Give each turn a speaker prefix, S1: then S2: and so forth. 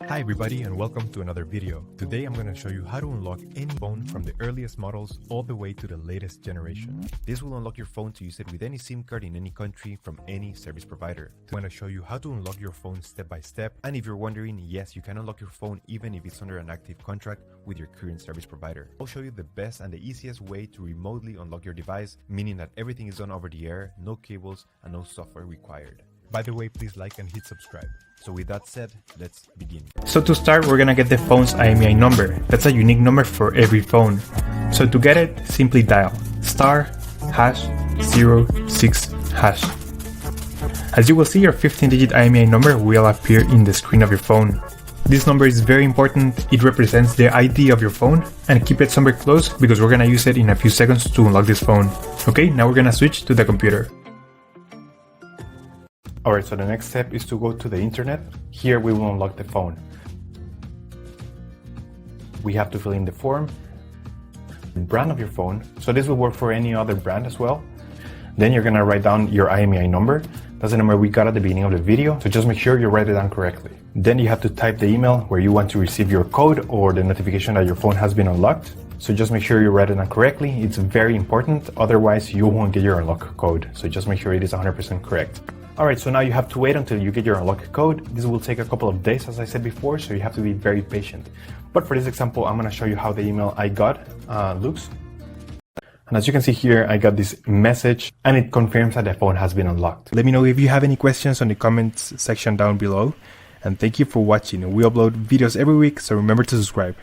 S1: Hi everybody and welcome to another video. Today I'm going to show you how to unlock any phone from the earliest models all the way to the latest generation. This will unlock your phone to use it with any SIM card in any country from any service provider. I'm going to show you how to unlock your phone step by step, and if you're wondering, yes, you can unlock your phone even if it's under an active contract with your current service provider. I'll show you the best and the easiest way to remotely unlock your device, meaning that everything is done over the air, no cables and no software required. By the way, please like and hit subscribe. So with that said, let's begin.
S2: So to start, we're gonna get the phone's IMEI number. That's a unique number for every phone. So to get it, simply dial *#06#. As you will see, your 15-digit IMEI number will appear in the screen of your phone. This number is very important. It represents the ID of your phone, and keep it somewhere close because we're gonna use it in a few seconds to unlock this phone. Okay, now we're gonna switch to the computer. Alright, so the next step is to go to the internet. Here we will unlock the phone. We have to fill in the form, the brand of your phone. So this will work for any other brand as well. Then you're gonna write down your IMEI number. That's the number we got at the beginning of the video, so just make sure you write it down correctly. Then you have to type the email where you want to receive your code or the notification that your phone has been unlocked. So just make sure you write it down correctly. It's very important, otherwise you won't get your unlock code. So just make sure it is 100% correct. Alright, so now you have to wait until you get your unlock code. This will take a couple of days, as I said before, so you have to be very patient. But for this example, I'm going to show you how the email I got looks. And as you can see here, I got this message and it confirms that the phone has been unlocked. Let me know if you have any questions on the comments section down below. And thank you for watching. We upload videos every week, so remember to subscribe.